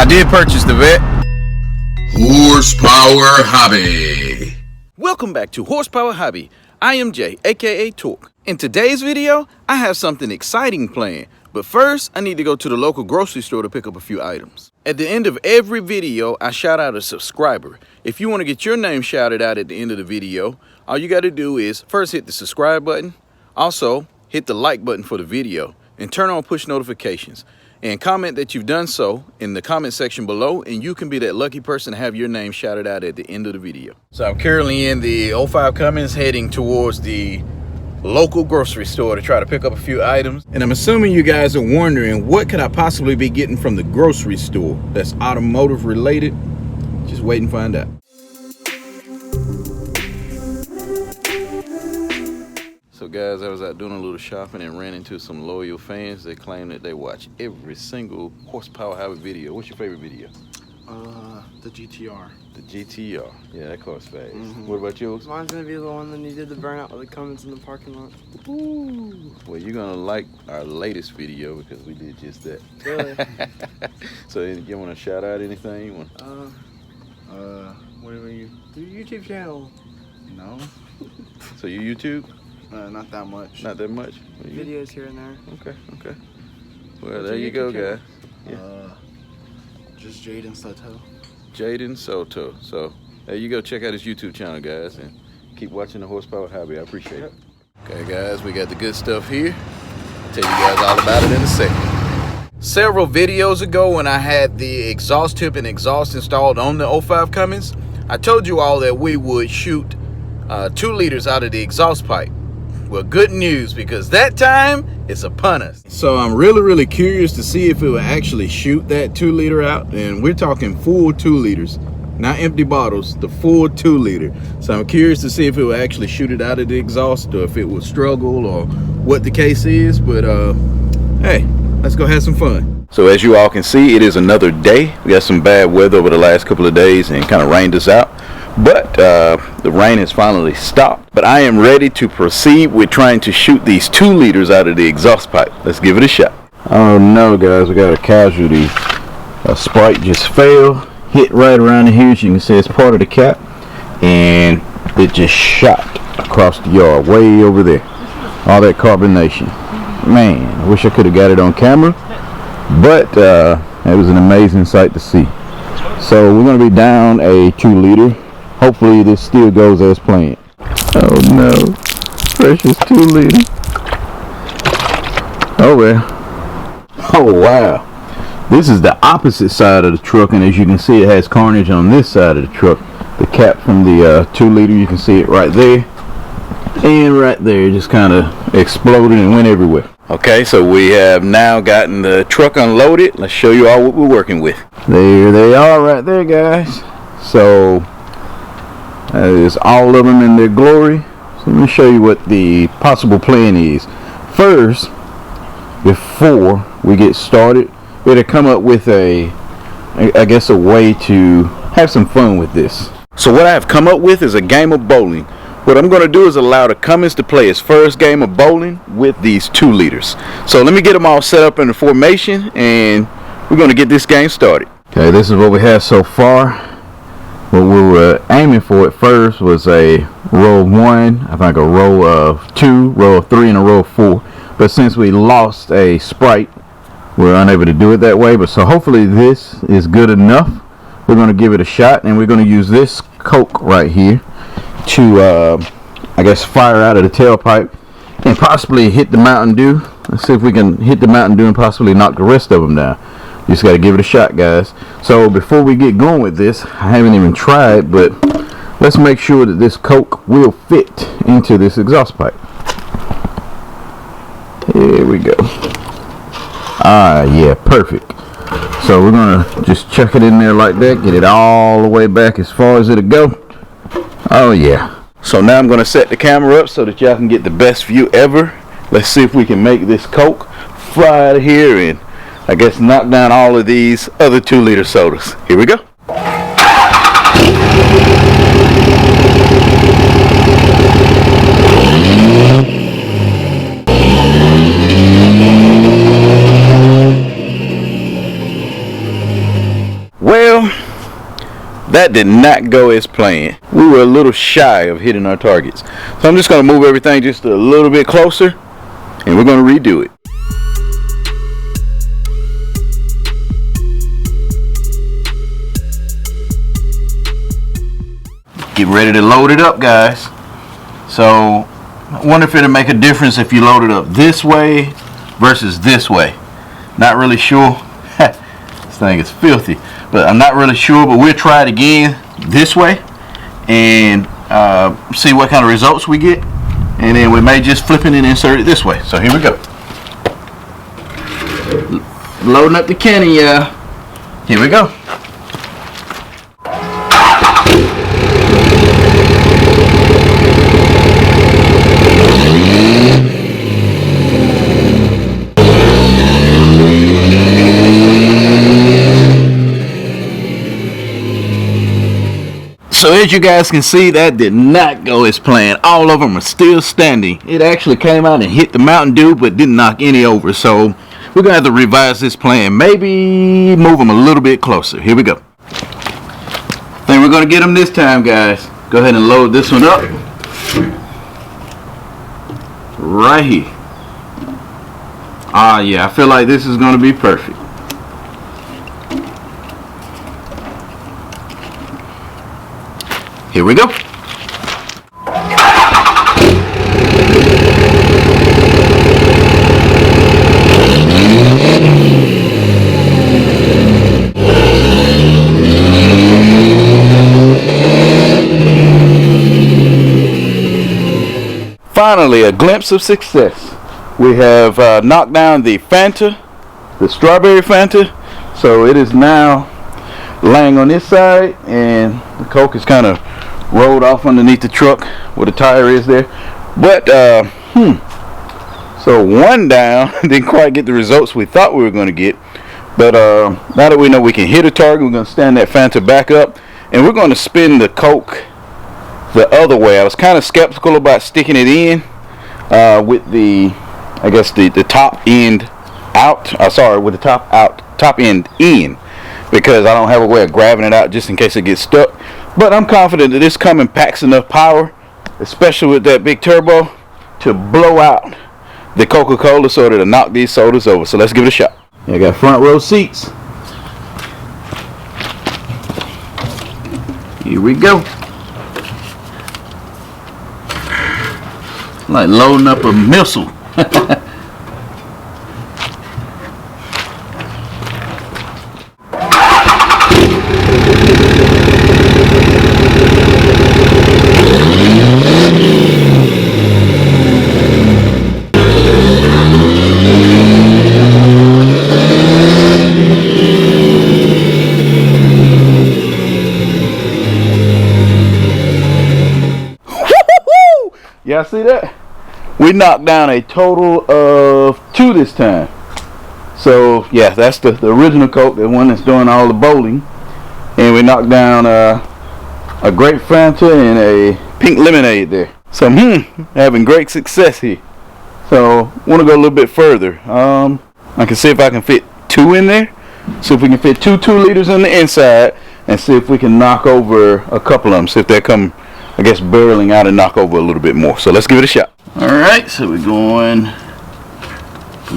I did purchase the vet. Horsepower Hobby. Welcome back to Horsepower Hobby. I am Jay, aka Torque. In today's video, I have something exciting planned. But first, I need to go to the local grocery store to pick up a few items. At the end of every video, I shout out a subscriber. If you want to get your name shouted out at the end of the video, all you got to do is first hit the subscribe button, also hit the like button for the video, and turn on push notifications. And comment that you've done so in the comment section below, and you can be that lucky person to have your name shouted out at the end of the video. So I'm currently in the 05 Cummins heading towards the local grocery store to try to pick up a few items. And I'm assuming you guys are wondering, what could I possibly be getting from the grocery store that's automotive related? Just wait and find out. So guys, I was out doing a little shopping and ran into some loyal fans that claim that they watch every single Horsepower Hobby video. What's your favorite video? The GTR. The GTR. Yeah, that car's fast. What about yours? Mine's gonna be the one that you did the burnout with the Cummins in the parking lot. Ooh. Well, you're gonna like our latest video because we did just that. Really? So you want to shout out anything? You want? What are you? Your YouTube channel. No. So you YouTube? Not that much. Not that much. Videos here and there. Okay. Well, What's there your you go, YouTube guys. Yeah. Just Jaden Soto. Jaden Soto. So there you go. Check out his YouTube channel, guys, and keep watching the Horsepower Hobby. I appreciate it. Okay, guys, we got the good stuff here. I'll tell you guys all about it in a second. Several videos ago, when I had the exhaust tip and exhaust installed on the 05 Cummins, I told you all that we would shoot 2 liters out of the exhaust pipe. Well, good news, because that time is upon us. So I'm really curious to see if it will actually shoot that 2 liter out, and we're talking full 2 liters, not empty bottles, the full 2 liter. So I'm curious to see if it will actually shoot it out of the exhaust, or if it will struggle, or what the case is. But hey, let's go have some fun. So as you all can see, it is another day. We got some bad weather over the last couple of days and kind of rained us out. But the rain has finally stopped. But I am ready to proceed with trying to shoot these 2 liters out of the exhaust pipe. Let's give it a shot. Oh no, guys, we got a casualty. A Sprite just fell, hit right around here. As you can see, it's part of the cap, and it just shot across the yard, way over there. All that carbonation. Man, I wish I could have got it on camera, but it was an amazing sight to see. So we're going to be down a 2 liter. Hopefully this still goes as planned. Oh no, precious 2 liter. Oh well. Oh wow. This is the opposite side of the truck, and as you can see, it has carnage on this side of the truck. The cap from the 2 liter, you can see it right there. And right there, it just kind of exploded and went everywhere. Okay, so we have now gotten the truck unloaded. Let's show you all what we're working with. There they are right there, guys. So that is all of them in their glory. So let me show you what the possible plan is. First, before we get started, we're to come up with a way to have some fun with this. So what I have come up with is a game of bowling. What I'm going to do is allow the Cummins to play his first game of bowling with these 2 liters. So let me get them all set up in the formation, and we're going to get this game started. Okay, this is what we have so far. What we were aiming for at first was a row of 1, I think a row of 2, row of 3, and a row of 4. But since we lost a Sprite, we're unable to do it that way. But so hopefully this is good enough. We're going to give it a shot, and we're going to use this Coke right here to fire out of the tailpipe and possibly hit the Mountain Dew. Let's see if we can hit the Mountain Dew and possibly knock the rest of them down. You just got to give it a shot, guys. So before we get going with this, I haven't even tried, but let's make sure that this Coke will fit into this exhaust pipe. Here we go. Yeah, perfect. So we're gonna just chuck it in there like that, get it all the way back as far as it'll go. Oh yeah. So now I'm gonna set the camera up so that y'all can get the best view ever. Let's see if we can make this Coke fly out of here and I guess knock down all of these other 2 liter sodas. Here we go. That did not go as planned. We were a little shy of hitting our targets. So I'm just going to move everything just a little bit closer, and we're going to redo it. Get ready to load it up, guys. So I wonder if it'll make a difference if you load it up this way versus this way. Not really sure. This thing is filthy, but I'm not really sure, but we'll try it again this way and see what kind of results we get, and then we may just flip it and insert it this way. So here we go. Loading up the cannon, yeah. Here we go. So as you guys can see, that did not go as planned. All of them are still standing. It actually came out and hit the Mountain Dew, but didn't knock any over. So we're going to have to revise this plan. Maybe move them a little bit closer. Here we go. I think we're going to get them this time, guys. Go ahead and load this one up. Right here. Ah, yeah, I feel like this is going to be perfect. Here we go. Finally, a glimpse of success. We have knocked down the Fanta, the strawberry Fanta. So it is now laying on this side, and the Coke is kind of rolled off underneath the truck where the tire is there. But so one down. Didn't quite get the results we thought we were going to get, but now that we know we can hit a target, we're going to stand that Fanta back up, and we're going to spin the Coke the other way. I was kind of skeptical about sticking it in with the, I guess the top end out. Sorry, with the top out, top end in, because I don't have a way of grabbing it out just in case it gets stuck. But I'm confident that this Cummins packs enough power, especially with that big turbo, to blow out the Coca-Cola so that it'll knock these sodas over. So let's give it a shot. I got front row seats. Here we go. Like loading up a missile. Y'all see that? We knocked down a total of 2 this time. So yeah, that's the original Coke, the one that's doing all the bowling. And we knocked down a grape Fanta and a pink lemonade there. So having great success here. So want to go a little bit further. I can see if I can fit 2 in there. See if we can fit 2 2-liters on the inside, and see if we can knock over a couple of them. See if they come, I guess, barreling out and knock over a little bit more. So let's give it a shot. Alright, so we're going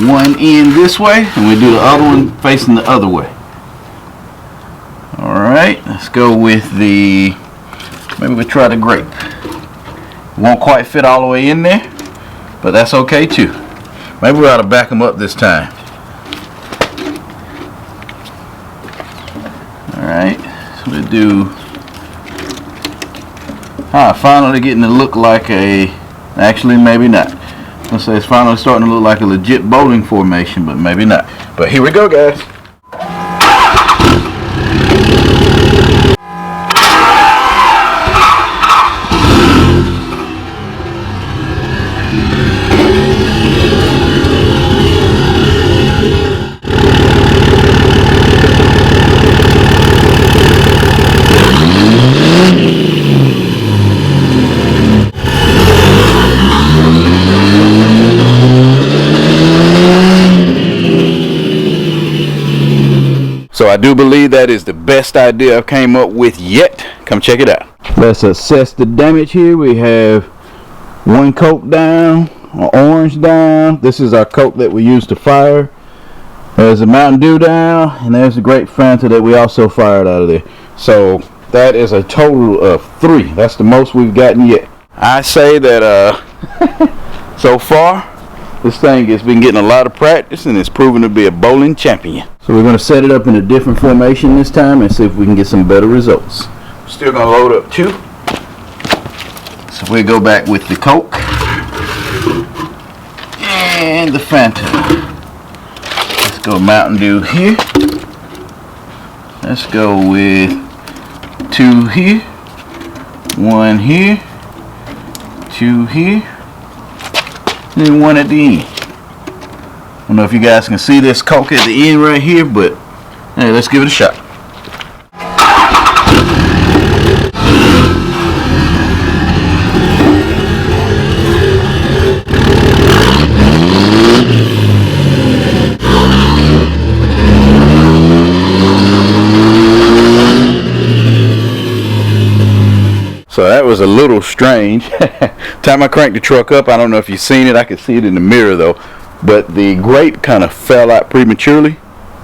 one end this way, and we do the other one facing the other way. Alright, let's go with the, maybe we try the grape. Won't quite fit all the way in there, but that's okay too. Maybe we ought to back them up this time. Alright, so we do, finally getting to look like a, actually maybe not. Let's say it's finally starting to look like a legit bowling formation, but maybe not. But here we go, guys. I do believe that is the best idea I've came up with yet. Come check it out. Let's assess the damage here. We have one coke down, an orange down. This is our coke that we use to fire. There's a Mountain Dew down, and there's a grape Fanta that we also fired out of there. So that is a total of 3. That's the most we've gotten yet. I say that so far this thing has been getting a lot of practice and it's proven to be a bowling champion. So we're going to set it up in a different formation this time and see if we can get some better results. Still going to load up 2. So we go back with the Coke and the Fanta. Let's go Mountain Dew here. Let's go with 2 here, 1 here, 2 here, and then 1 at the end. I don't know if you guys can see this Coke at the end right here, but hey, let's give it a shot. So that was a little strange. Time I cranked the truck up, I don't know if you've seen it. I could see it in the mirror though. But the grate kind of fell out prematurely.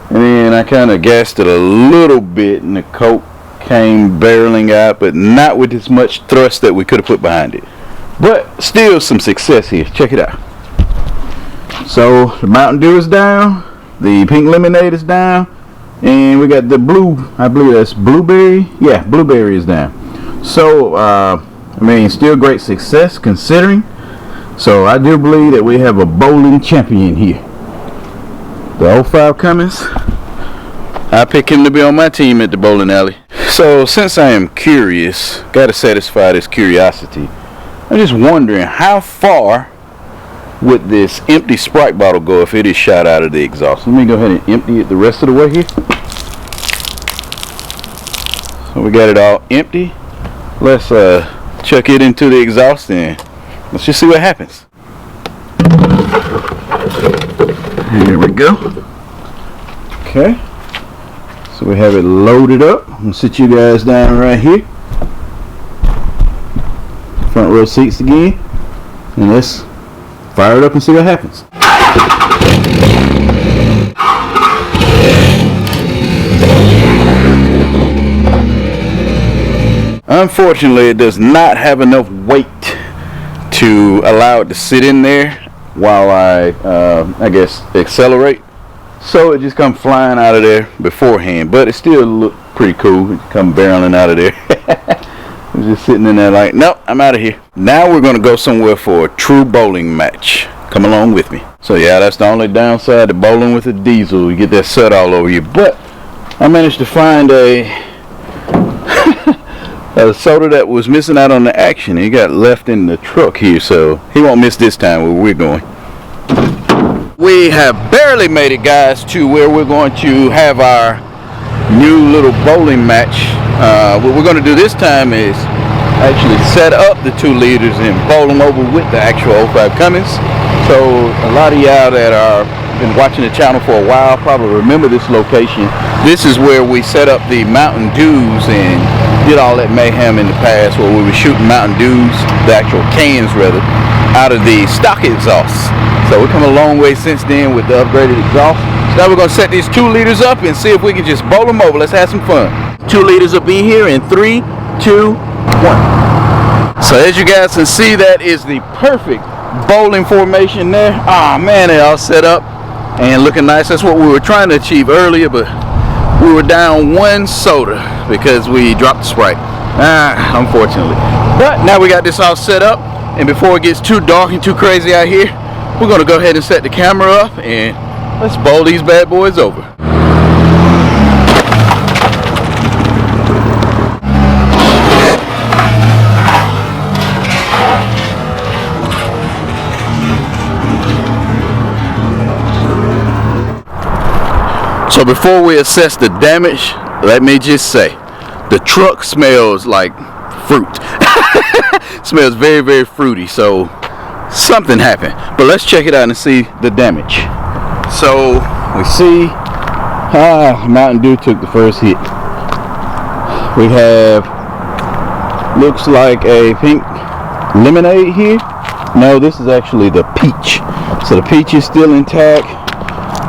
And then I kind of gassed it a little bit and the Coke came barreling out, but not with as much thrust that we could have put behind it. But still some success here. Check it out. So the Mountain Dew is down. The pink lemonade is down. And we got the blue, I believe that's blueberry. Yeah, blueberry is down. So, I mean, still great success considering. So, I do believe that we have a bowling champion here. The 05 Cummins. I pick him to be on my team at the bowling alley. So, since I am curious, got to satisfy this curiosity. I'm just wondering how far would this empty Sprite bottle go if it is shot out of the exhaust. Let me go ahead and empty it the rest of the way here. So, we got it all empty. Let's chuck it into the exhaust and let's just see what happens. Here we go. Okay. So we have it loaded up. I'm going to sit you guys down right here. Front row seats again. And let's fire it up and see what happens. Unfortunately, it does not have enough weight to allow it to sit in there while I guess, accelerate. So it just comes flying out of there beforehand, but it still look pretty cool. It come barreling out of there. It's just sitting in there like, nope, I'm out of here. Now we're going to go somewhere for a true bowling match. Come along with me. So yeah, that's the only downside to bowling with a diesel. You get that soot all over you. But I managed to find a soda that was missing out on the action. He got left in the truck here, so he won't miss this time where we're going. We have barely made it, guys, to where we're going to have our new little bowling match. What we're going to do this time is actually set up the 2 liters and bowl them over with the actual 05 Cummins. So a lot of y'all that are been watching the channel for a while probably remember this location. This is where we set up the Mountain Dews and did all that mayhem in the past, where we were shooting Mountain Dews, the actual cans rather, out of the stock exhaust. So we've come a long way since then with the upgraded exhaust. So now we're going to set these 2 liters up and see if we can just bowl them over. Let's have some fun. 2 liters will be here in 3, 2, 1. So as you guys can see, that is the perfect bowling formation there. Ah, man, they all set up and looking nice. That's what we were trying to achieve earlier, but we were down 1 soda because we dropped the Sprite. Unfortunately. But now we got this all set up, and before it gets too dark and too crazy out here, we're going to go ahead and set the camera up and let's bowl these bad boys over. So before we assess the damage, let me just say, the truck smells like fruit. Smells very, very fruity, so something happened. But let's check it out and see the damage. So we see Mountain Dew took the first hit. We have, looks like a pink lemonade here. No, this is actually the peach. So the peach is still intact.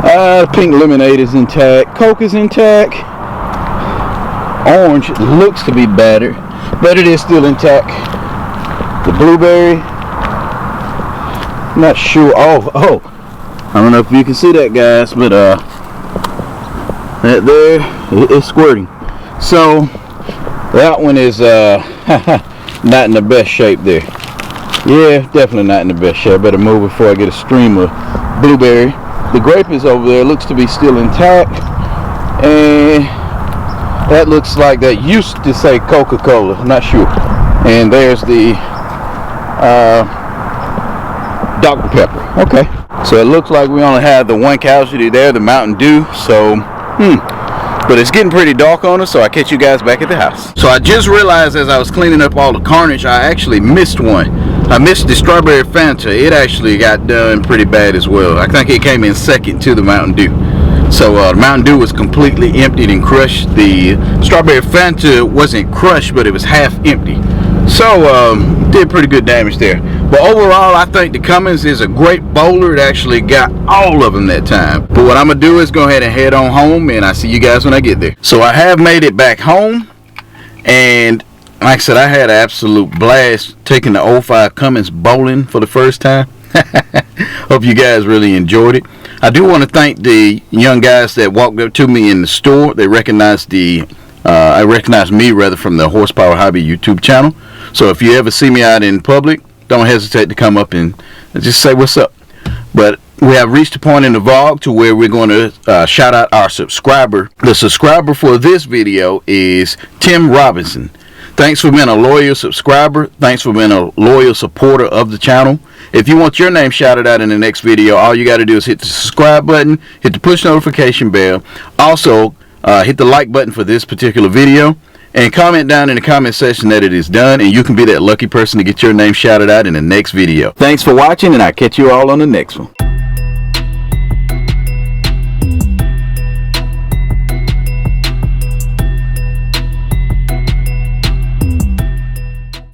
The pink lemonade is intact. Coke is intact. Orange looks to be battered, but it is still intact. The blueberry, not sure. Oh, I don't know if you can see that, guys, but that there is squirting. So that one is not in the best shape there. Yeah, definitely not in the best shape. Better move before I get a stream of blueberry. The grape is over there, looks to be still intact, and that looks like that used to say Coca-Cola, I'm not sure. And there's the Dr. Pepper. Okay, so it looks like we only have the one casualty there, the Mountain Dew. So but it's getting pretty dark on us, so I'll catch you guys back at the house. So I just realized as I was cleaning up all the carnage, I actually missed one. I missed the strawberry Fanta. It actually got done pretty bad as well. I think it came in second to the Mountain Dew. So the Mountain Dew was completely emptied and crushed. The strawberry Fanta wasn't crushed, but it was half empty. So did pretty good damage there. But overall, I think the Cummins is a great bowler. It actually got all of them that time. But what I'm gonna do is go ahead and head on home, and I'll see you guys when I get there. So I have made it back home, and like I said, I had an absolute blast taking the 05 Cummins bowling for the first time. Hope you guys really enjoyed it. I do want to thank the young guys that walked up to me in the store. They recognized me rather from the Horsepower Hobby YouTube channel. So if you ever see me out in public, don't hesitate to come up and just say what's up. But we have reached a point in the vlog to where we're going to shout out our subscriber. The subscriber for this video is Tim Robinson. Thanks for being a loyal subscriber. Thanks for being a loyal supporter of the channel. If you want your name shouted out in the next video, all you got to do is hit the subscribe button, hit the push notification bell. Also, hit the like button for this particular video, and comment down in the comment section that it is done, and you can be that lucky person to get your name shouted out in the next video. Thanks for watching, and I'll catch you all on the next one.